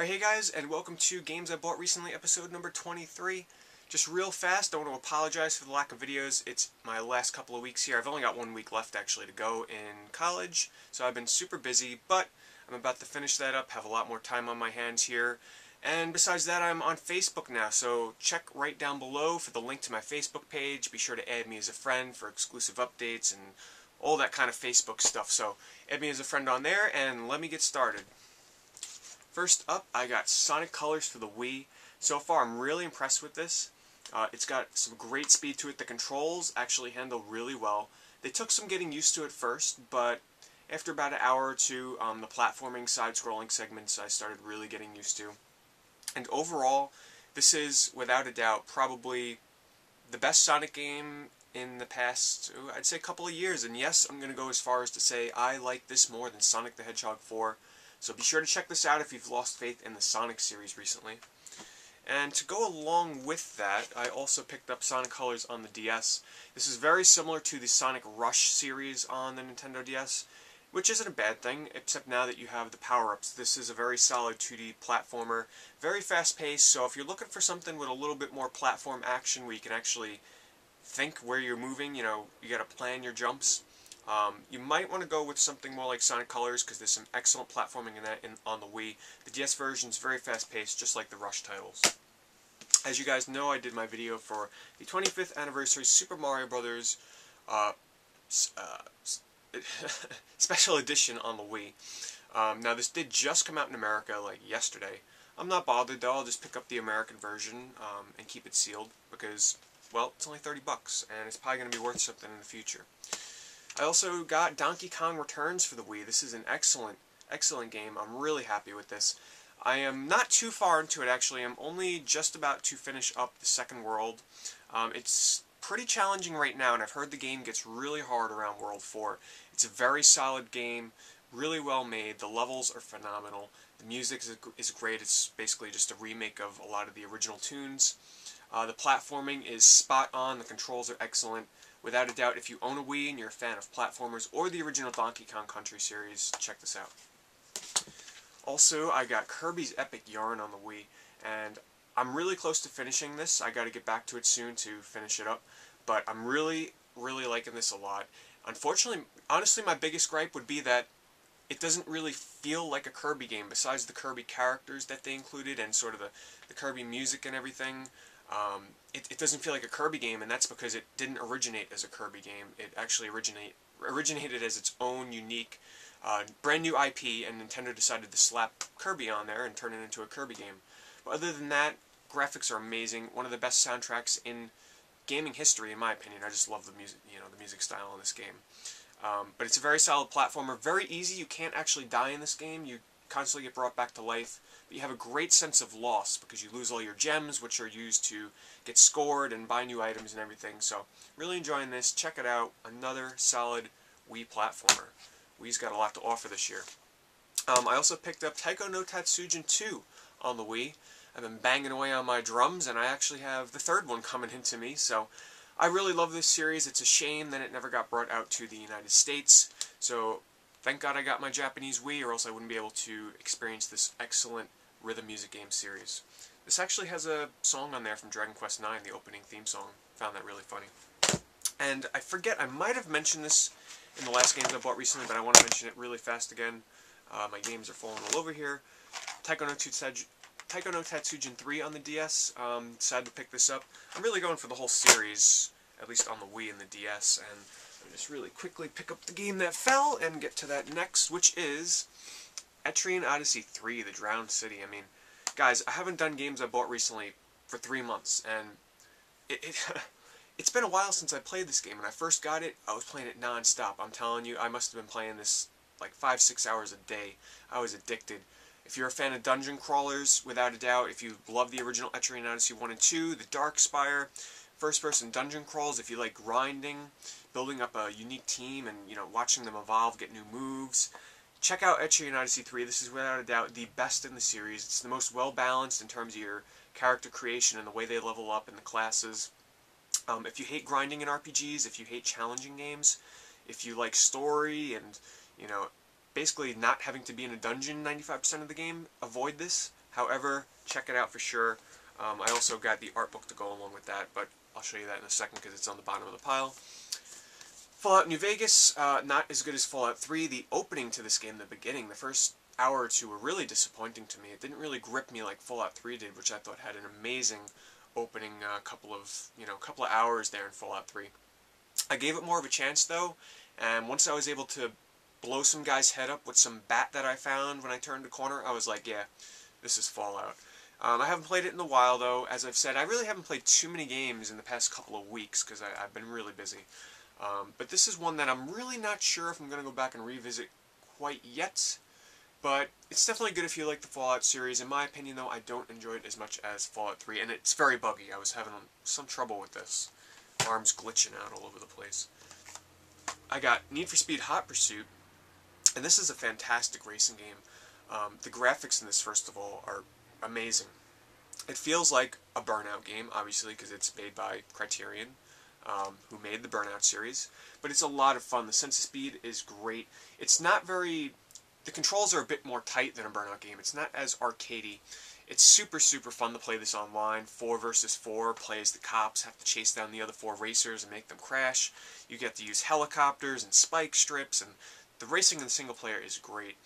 Alright, hey guys, and welcome to Games I Bought Recently, episode number 23. Just real fast, I want to apologize for the lack of videos. It's my last couple of weeks here. I've only got 1 week left, actually, to go in college, so I've been super busy, but I'm about to finish that up, have a lot more time on my hands here. And besides that, I'm on Facebook now, so check right down below for the link to my Facebook page. Be sure to add me as a friend for exclusive updates and all that kind of Facebook stuff. So add me as a friend on there, and let me get started. First up, I got Sonic Colors for the Wii. So far, I'm really impressed with this. It's got some great speed to it. The controls actually handle really well. They took some getting used to at first, but after about an hour or two, the platforming side-scrolling segments I started really getting used to. And overall, this is, without a doubt, probably the best Sonic game in the past, I'd say, couple of years. And yes, I'm going to go as far as to say I like this more than Sonic the Hedgehog 4. So be sure to check this out if you've lost faith in the Sonic series recently. And to go along with that, I also picked up Sonic Colors on the DS. This is very similar to the Sonic Rush series on the Nintendo DS, which isn't a bad thing, except now that you have the power-ups. This is a very solid 2D platformer, very fast-paced, so if you're looking for something with a little bit more platform action where you can actually think where you're moving, you gotta plan your jumps, you might want to go with something more like Sonic Colors, because there's some excellent platforming in that on the Wii. The DS version is very fast-paced, just like the Rush titles. As you guys know, I did my video for the 25th anniversary Super Mario Brothers special edition on the Wii. Now, this did just come out in America, like, yesterday. I'm not bothered, though. I'll just pick up the American version and keep it sealed, because, well, it's only $30, and it's probably going to be worth something in the future. I also got Donkey Kong Returns for the Wii. This is an excellent game. I'm really happy with this. I am not too far into it, actually. I'm only just about to finish up the second world. It's pretty challenging right now, and I've heard the game gets really hard around World 4. It's a very solid game, really well made. The levels are phenomenal. The music is great. It's basically just a remake of a lot of the original tunes. The platforming is spot on. The controls are excellent. Without a doubt, if you own a Wii and you're a fan of platformers or the original Donkey Kong Country series, check this out. Also, I got Kirby's Epic Yarn on the Wii, and I'm really close to finishing this. I gotta get back to it soon to finish it up, but I'm really liking this a lot. Unfortunately, honestly, my biggest gripe would be that it doesn't really feel like a Kirby game, besides the Kirby characters that they included and sort of the Kirby music and everything. It doesn't feel like a Kirby game, and that's because it didn't originate as a Kirby game. It actually originated as its own unique, brand new IP, and Nintendo decided to slap Kirby on there and turn it into a Kirby game. But other than that, graphics are amazing. One of the best soundtracks in gaming history, in my opinion. I just love the music, the music style in this game. But it's a very solid platformer, very easy. You can't actually die in this game. You constantly get brought back to life, but you have a great sense of loss because you lose all your gems, which are used to get scored and buy new items and everything. So, really enjoying this. Check it out. Another solid Wii platformer. Wii's got a lot to offer this year. I also picked up Taiko no Tatsujin 2 on the Wii. I've been banging away on my drums, and I actually have the third one coming into me, so I really love this series. It's a shame that it never got brought out to the United States, so thank God I got my Japanese Wii, or else I wouldn't be able to experience this excellent rhythm music game series. This actually has a song on there from Dragon Quest IX, the opening theme song. Found that really funny. And I forget, I might have mentioned this in the last games I bought recently, but I want to mention it really fast again. My games are falling all over here. Taiko no Tatsujin 3 on the DS. Decided to pick this up. I'm really going for the whole series, at least on the Wii and the DS, and I'll just really quickly pick up the game that fell and get to that next, which is Etrian Odyssey 3, The Drowned City. I mean, guys, I haven't done games I bought recently for 3 months, and it's been a while since I played this game. When I first got it, I was playing it non-stop. I'm telling you, I must have been playing this like 5-6 hours a day. I was addicted. If you're a fan of dungeon crawlers, without a doubt, if you love the original Etrian Odyssey 1 and 2, the Dark Spire, first-person dungeon crawls, if you like grinding, building up a unique team, and, watching them evolve, get new moves, check out Etrian Odyssey 3. This is, without a doubt, the best in the series. It's the most well-balanced in terms of your character creation and the way they level up in the classes. If you hate grinding in RPGs, if you hate challenging games, if you like story and, basically not having to be in a dungeon 95% of the game, avoid this. However, check it out for sure. I also got the art book to go along with that, but I'll show you that in a second because it's on the bottom of the pile. Fallout New Vegas, not as good as Fallout 3. The opening to this game, the beginning, the first hour or two were really disappointing to me. It didn't really grip me like Fallout 3 did, which I thought had an amazing opening couple of hours there in Fallout 3. I gave it more of a chance though, and once I was able to blow some guy's head up with some bat that I found when I turned a corner, I was like, yeah, this is Fallout. I haven't played it in a while though. As I've said, I really haven't played too many games in the past couple of weeks because I've been really busy. But this is one that I'm really not sure if I'm going to go back and revisit quite yet. But it's definitely good if you like the Fallout series. In my opinion, though, I don't enjoy it as much as Fallout 3, and it's very buggy. I was having some trouble with this. Arms glitching out all over the place. I got Need for Speed Hot Pursuit, and this is a fantastic racing game. The graphics in this, first of all, are amazing. It feels like a Burnout game, obviously, because it's made by Criterion, who made the Burnout series. But it's a lot of fun. The sense of speed is great. It's not very... The controls are a bit more tight than a Burnout game. It's not as arcadey. It's super, super fun to play this online. 4 versus 4, play as the cops, have to chase down the other 4 racers and make them crash. You get to use helicopters and spike strips, and the racing in the single player is great.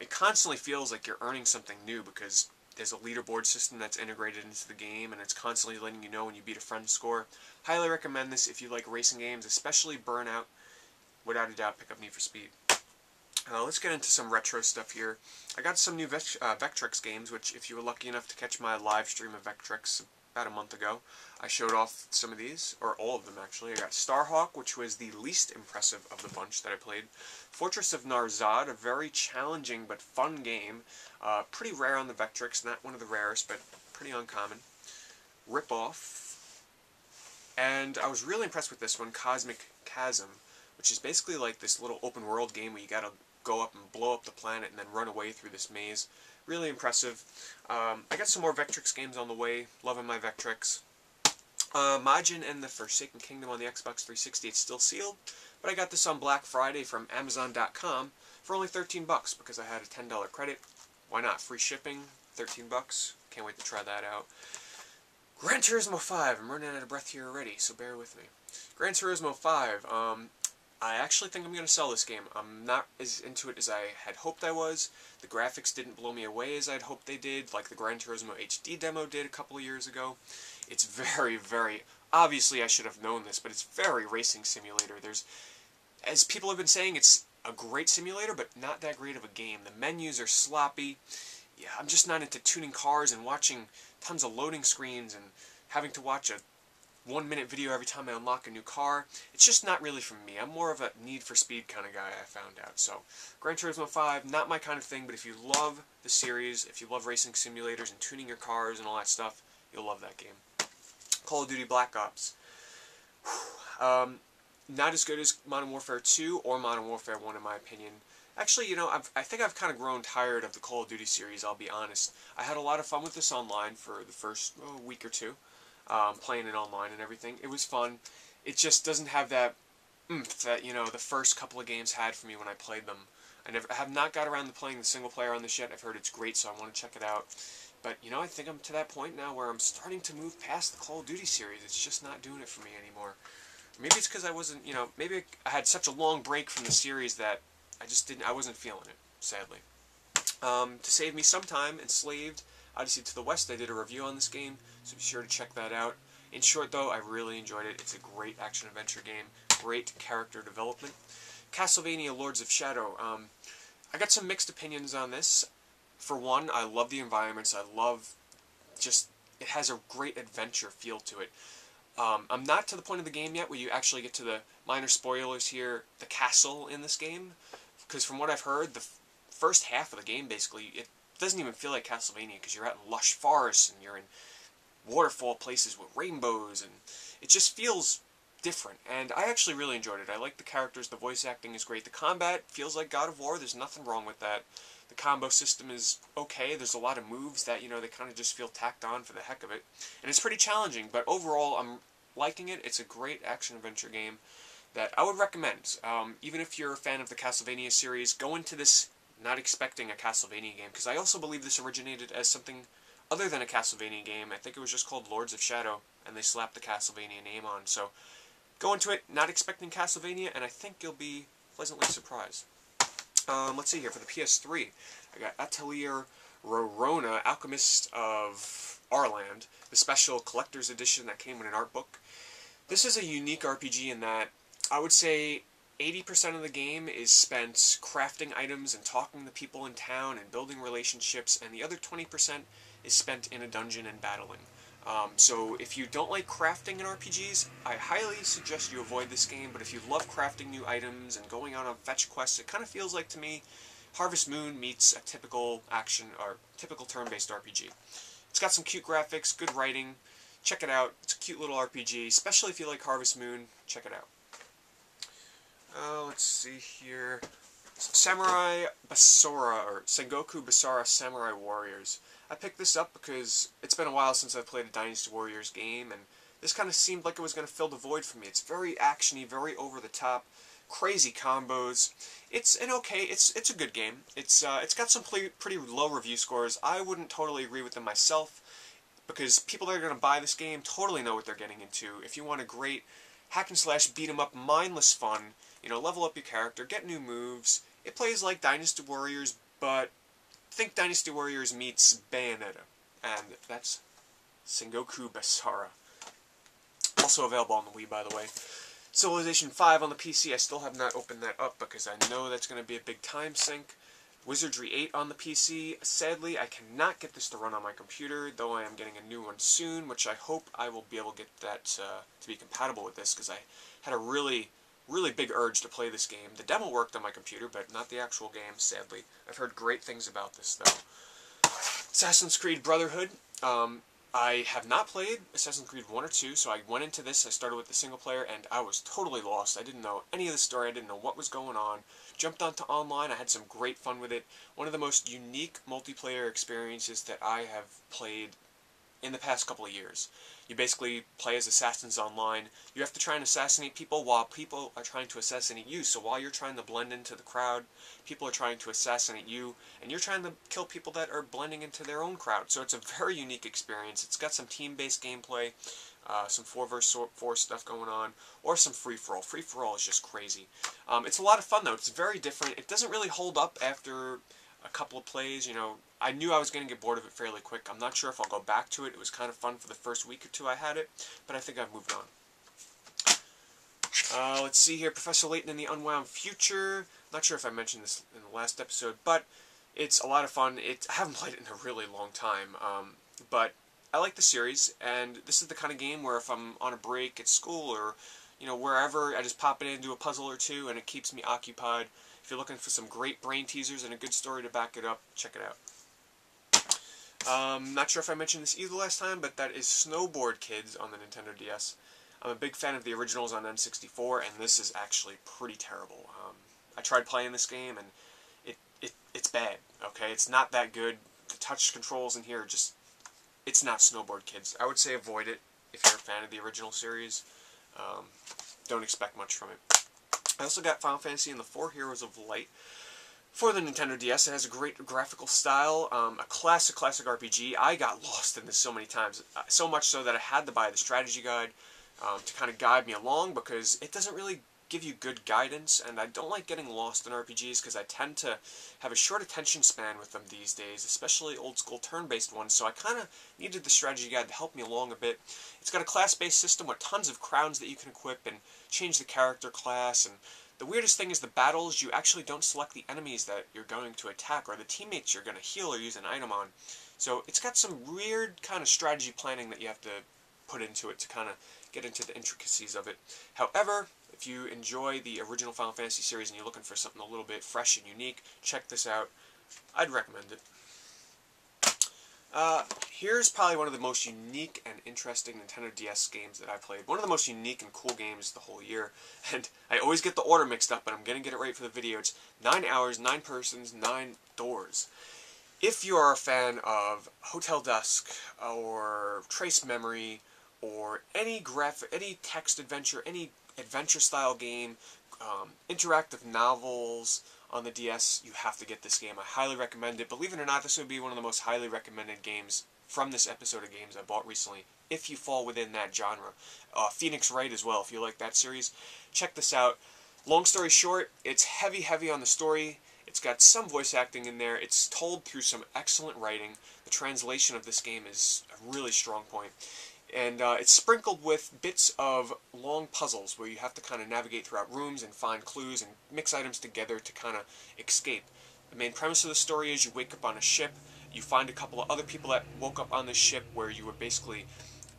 It constantly feels like you're earning something new because there's a leaderboard system that's integrated into the game, and it's constantly letting you know when you beat a friend score. Highly recommend this if you like racing games, especially Burnout. Without a doubt, pick up Need for Speed. Let's get into some retro stuff here. I got some new Vectrex games, which if you were lucky enough to catch my live stream of Vectrex about a month ago, I showed off some of these, or all of them actually. I got Starhawk, which was the least impressive of the bunch that I played. Fortress of Narzad, a very challenging but fun game. Pretty rare on the Vectrex, not one of the rarest, but pretty uncommon. Rip-Off. And I was really impressed with this one, Cosmic Chasm, which is basically like this little open world game where you gotta go up and blow up the planet and then run away through this maze. Really impressive. I got some more Vectrex games on the way. Loving my Vectrex. Majin and the Forsaken Kingdom on the Xbox 360. It's still sealed, but I got this on Black Friday from Amazon.com for only $13 because I had a $10 credit. Why not? Free shipping, $13. Can't wait to try that out. Gran Turismo 5. I'm running out of breath here already, so bear with me. Gran Turismo 5. I actually think I'm going to sell this game. I'm not as into it as I had hoped I was. The graphics didn't blow me away as I'd hoped they did, like the Gran Turismo HD demo did a couple of years ago. It's very, very... Obviously, I should have known this, but it's very racing simulator. As people have been saying, it's a great simulator, but not that great of a game. The menus are sloppy. Yeah, I'm just not into tuning cars and watching tons of loading screens and having to watch a 1-minute video every time I unlock a new car. It's just not really for me. I'm more of a Need for Speed kind of guy, I found out. So, Gran Turismo 5, not my kind of thing, but if you love the series, if you love racing simulators and tuning your cars and all that stuff, you'll love that game. Call of Duty Black Ops. Not as good as Modern Warfare 2 or Modern Warfare 1 in my opinion. Actually, you know, I think I've kind of grown tired of the Call of Duty series, I'll be honest. I had a lot of fun with this online for the first week or two. Playing it online and everything. It was fun. It just doesn't have that oomph that, you know, the first couple of games had for me when I played them. I have not got around to playing the single player on this yet. I've heard it's great, so I want to check it out. But, you know, I think I'm to that point now where I'm starting to move past the Call of Duty series. It's just not doing it for me anymore. Maybe it's because I wasn't, you know, maybe I had such a long break from the series that I wasn't feeling it, sadly. To save me some time, Enslaved, Odyssey to the West, I did a review on this game, so be sure to check that out. In short, though, I really enjoyed it. It's a great action-adventure game, great character development. Castlevania Lords of Shadow. I got some mixed opinions on this. For one, I love the environments. I love just... It has a great adventure feel to it. I'm not to the point of the game yet where you actually get to the minor spoilers here, the castle in this game, because from what I've heard, the first half of the game, basically, it doesn't even feel like Castlevania because you're out in lush forests and you're in waterfall places with rainbows, and it just feels different. And I actually really enjoyed it. I like the characters, the voice acting is great, the combat feels like God of War, there's nothing wrong with that. The combo system is okay, there's a lot of moves that, you know, they kind of just feel tacked on for the heck of it. And it's pretty challenging, but overall I'm liking it. It's a great action-adventure game that I would recommend. Even if you're a fan of the Castlevania series, go into this not expecting a Castlevania game, because I also believe this originated as something other than a Castlevania game. I think it was just called Lords of Shadow, and they slapped the Castlevania name on. So go into it not expecting Castlevania, and I think you'll be pleasantly surprised. Let's see here, for the PS3, I got Atelier Rorona, Alchemist of Our Land, the special collector's edition that came with an art book. This is a unique RPG in that I would say 80% of the game is spent crafting items and talking to people in town and building relationships, and the other 20% is spent in a dungeon and battling. So if you don't like crafting in RPGs, I highly suggest you avoid this game, but if you love crafting new items and going on fetch quests, it kind of feels like, to me, Harvest Moon meets a typical action or typical turn-based RPG. It's got some cute graphics, good writing. Check it out. It's a cute little RPG, especially if you like Harvest Moon. Check it out. Let's see here. Samurai Basara, or Sengoku Basara Samurai Warriors. I picked this up because it's been a while since I've played a Dynasty Warriors game, and this kind of seemed like it was going to fill the void for me. It's very actiony, very over the top, crazy combos. It's a good game. It's got some pretty low review scores. I wouldn't totally agree with them myself, because people that are going to buy this game totally know what they're getting into. If you want a great hack and slash beat 'em up, mindless fun, you know, level up your character, get new moves. It plays like Dynasty Warriors, but think Dynasty Warriors meets Bayonetta, and that's Sengoku Basara. Also available on the Wii, by the way. Civilization 5 on the PC, I still have not opened that up because I know that's going to be a big time sink. Wizardry 8 on the PC. Sadly, I cannot get this to run on my computer, though I am getting a new one soon, which I hope I will be able to get that to be compatible with this, because I had a really big urge to play this game. The demo worked on my computer, but not the actual game, sadly. I've heard great things about this, though. Assassin's Creed Brotherhood. I have not played Assassin's Creed 1 or 2, so I went into this, I started with the single player, and I was totally lost. I didn't know any of the story, I didn't know what was going on. Jumped onto online, I had some great fun with it. One of the most unique multiplayer experiences that I have played in the past couple of years. You basically play as assassins online. You have to try and assassinate people while people are trying to assassinate you. So while you're trying to blend into the crowd, people are trying to assassinate you, and you're trying to kill people that are blending into their own crowd. So it's a very unique experience. It's got some team-based gameplay, some 4 vs 4 stuff going on, or some free-for-all. Free-for-all is just crazy. It's a lot of fun, though. It's very different. It doesn't really hold up after a couple of plays. You know, I knew I was going to get bored of it fairly quick. I'm not sure if I'll go back to it. It was kind of fun for the first week or two I had it, but I think I've moved on. Let's see here. Professor Layton in the Unwound Future. Not sure if I mentioned this in the last episode, but it's a lot of fun. I haven't played it in a really long time, but I like the series, and this is the kind of game where if I'm on a break at school or, you know, wherever, I just pop it in, do a puzzle or two, and it keeps me occupied. If you're looking for some great brain teasers and a good story to back it up, check it out. Not sure if I mentioned this either last time, but that is Snowboard Kids on the Nintendo DS. I'm a big fan of the originals on N64, and this is actually pretty terrible. I tried playing this game, and it's bad, okay? It's not that good. The touch controls in here are just... It's not Snowboard Kids. I would say avoid it if you're a fan of the original series. Don't expect much from it. I also got Final Fantasy and the 4 Heroes of Light for the Nintendo DS. It has a great graphical style, a classic RPG. I got lost in this so many times, so much so that I had to buy the strategy guide to kind of guide me along, because it doesn't really give you good guidance, and I don't like getting lost in RPGs because I tend to have a short attention span with them these days, especially old school turn-based ones, so I kind of needed the strategy guide to help me along a bit. It's got a class-based system with tons of crowns that you can equip and change the character class, and the weirdest thing is the battles, you actually don't select the enemies that you're going to attack or the teammates you're going to heal or use an item on. So it's got some weird kind of strategy planning that you have to put into it to kind of get into the intricacies of it. However, if you enjoy the original Final Fantasy series and you're looking for something a little bit fresh and unique, check this out. I'd recommend it. Here's probably one of the most unique and interesting Nintendo DS games that I played. One of the most unique and cool games the whole year. And I always get the order mixed up, but I'm going to get it right for the video. It's 9 Hours, 9 Persons, 9 Doors. If you are a fan of Hotel Dusk, or Trace Memory, or any text adventure, any adventure-style game, interactive novels, on the DS, you have to get this game. I highly recommend it. Believe it or not, this would be one of the most highly recommended games from this episode of games I bought recently, if you fall within that genre. Phoenix Wright as well, if you like that series. Check this out. Long story short, it's heavy on the story. It's got some voice acting in there. It's told through some excellent writing. The translation of this game is a really strong point. And it's sprinkled with bits of long puzzles where you have to kind of navigate throughout rooms and find clues and mix items together to kind of escape. The main premise of the story is you wake up on a ship, you find a couple of other people that woke up on this ship where you were basically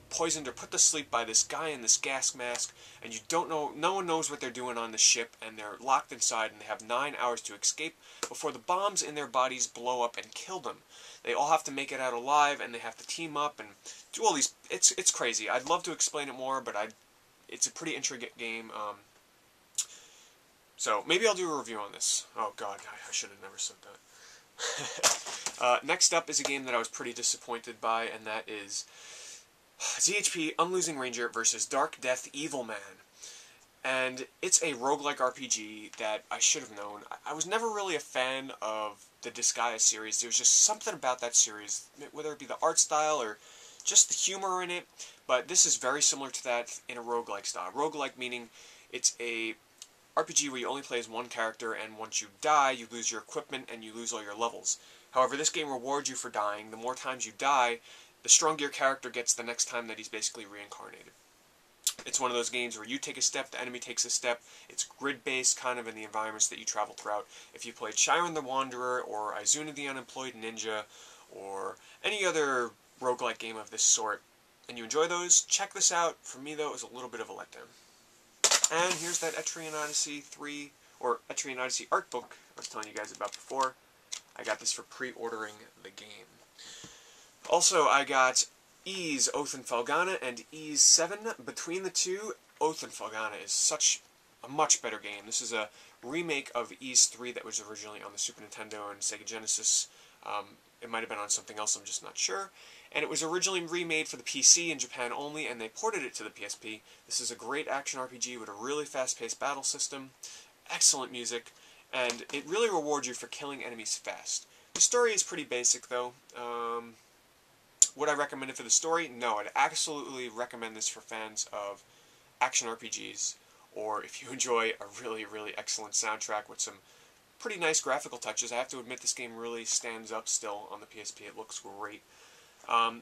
poisoned or put to sleep by this guy in this gas mask, and you don't know, no one knows what they're doing on the ship, and they're locked inside, and they have 9 hours to escape before the bombs in their bodies blow up and kill them. They all have to make it out alive, and they have to team up and do all these. It's crazy. I'd love to explain it more, but it's a pretty intricate game. So maybe I'll do a review on this. Oh God, I should have never said that. Next up is a game that I was pretty disappointed by, and that is ZHP Unlosing Ranger versus Dark Death Evil Man. And it's a roguelike RPG that I should have known. I was never really a fan of the Disgaea series. There was just something about that series, whether it be the art style or just the humor in it. But this is very similar to that in a roguelike style. Roguelike meaning it's a RPG where you only play as one character, and once you die, you lose your equipment and you lose all your levels. However, this game rewards you for dying. The more times you die, the stronger your character gets the next time that he's basically reincarnated. It's one of those games where you take a step, the enemy takes a step. It's grid-based, kind of in the environments that you travel throughout. If you played Chiron the Wanderer, or Izuna the Unemployed Ninja, or any other roguelike game of this sort, and you enjoy those, check this out. For me, though, it was a little bit of a letdown. And here's that Etrian Odyssey 3, or Etrian Odyssey art book I was telling you guys about before. I got this for pre-ordering the game. Also, I got Ys Oath and Felghana and Ys 7. Between the two, Oath and Felghana is such a much better game. This is a remake of Ys 3 that was originally on the Super Nintendo and Sega Genesis. It might have been on something else, I'm just not sure. And it was originally remade for the PC in Japan only, and they ported it to the PSP. This is a great action RPG with a really fast-paced battle system, excellent music, and it really rewards you for killing enemies fast. The story is pretty basic, though. Would I recommend it for the story? No, I'd absolutely recommend this for fans of action RPGs, or if you enjoy a really excellent soundtrack with some pretty nice graphical touches. I have to admit, this game really stands up still on the PSP. It looks great.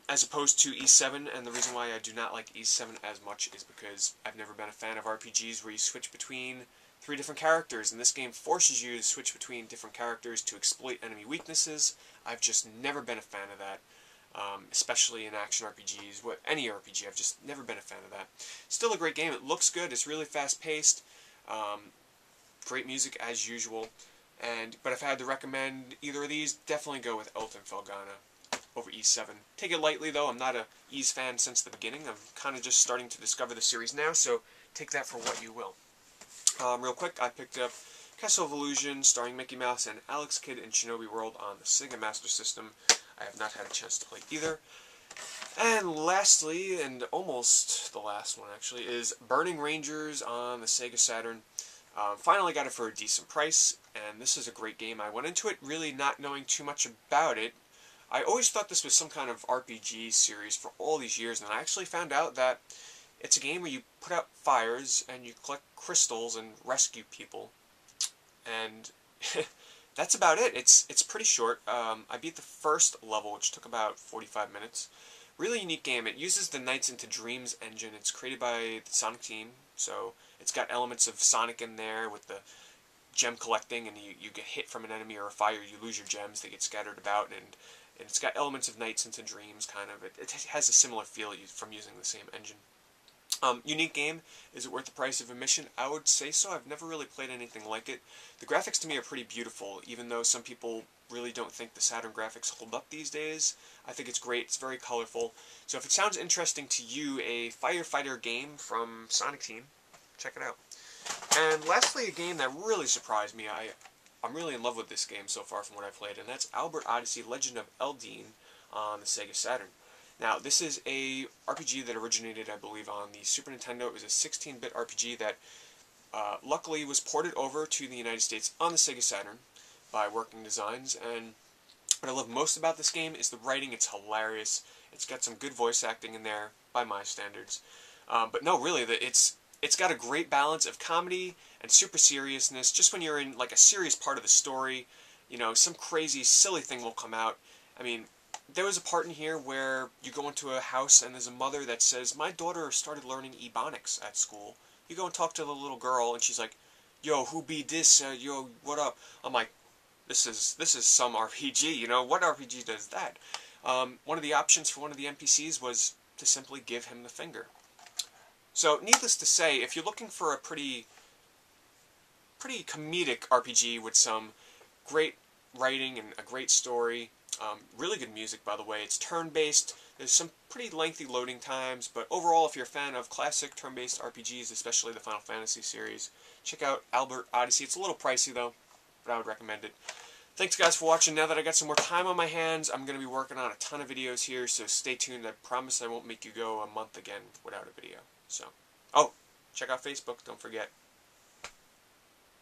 As opposed to Ys 7, and the reason why I do not like Ys 7 as much is because I've never been a fan of RPGs where you switch between 3 different characters, and this game forces you to switch between different characters to exploit enemy weaknesses. I've just never been a fan of that. Especially in action RPGs, any RPG, I've just never been a fan of that. Still a great game. It looks good. It's really fast-paced. Great music as usual. But if I had to recommend either of these, definitely go with Oath and Felghana over Ys 7. Take it lightly, though. I'm not a Ys fan since the beginning. I'm kind of just starting to discover the series now, so take that for what you will. Real quick, I picked up Castle of Illusion, starring Mickey Mouse and Alex Kidd in Shinobi World on the Sega Master System. I have not had a chance to play either. And lastly, and almost the last one actually, is Burning Rangers on the Sega Saturn. Finally got it for a decent price, and this is a great game. I went into it really not knowing too much about it. I always thought this was some kind of RPG series for all these years, and I actually found out that it's a game where you put out fires and you collect crystals and rescue people. And that's about it. It's pretty short. I beat the first level, which took about 45 minutes. Really unique game. It uses the Nights into Dreams engine. It's created by the Sonic team, so it's got elements of Sonic in there with the gem collecting, and you get hit from an enemy or a fire, you lose your gems, they get scattered about, and it's got elements of Nights into Dreams, kind of. It has a similar feel from using the same engine. Unique game. Is it worth the price of admission? I would say so. I've never really played anything like it. The graphics to me are pretty beautiful, even though some people really don't think the Saturn graphics hold up these days. I think it's great. It's very colorful. So if it sounds interesting to you, a firefighter game from Sonic Team, check it out. And lastly, a game that really surprised me. I'm really in love with this game so far from what I've played, and that's Albert Odyssey Legend of Eldine on the Sega Saturn. Now, this is a RPG that originated, I believe, on the Super Nintendo. It was a 16-bit RPG that luckily was ported over to the United States on the Sega Saturn by Working Designs, and what I love most about this game is the writing. It's hilarious. It's got some good voice acting in there, by my standards. But no, really, it's got a great balance of comedy and super seriousness. Just when you're in like a serious part of the story, you know, some crazy, silly thing will come out. I mean, there was a part in here where you go into a house and there's a mother that says, "My daughter started learning Ebonics at school." You go and talk to the little girl, and she's like, "Yo, who be this? Yo, what up?" I'm like, this is some RPG, you know? What RPG does that? One of the options for one of the NPCs was to simply give him the finger. So, needless to say, if you're looking for a pretty comedic RPG with some great writing and a great story, really good music, by the way. It's turn-based. There's some pretty lengthy loading times, but overall, if you're a fan of classic turn-based RPGs, especially the Final Fantasy series, check out Albert Odyssey. It's a little pricey, though, but I would recommend it. Thanks, guys, for watching. Now that I got some more time on my hands, I'm going to be working on a ton of videos here, so stay tuned. I promise I won't make you go a month again without a video. So, oh, check out Facebook. Don't forget.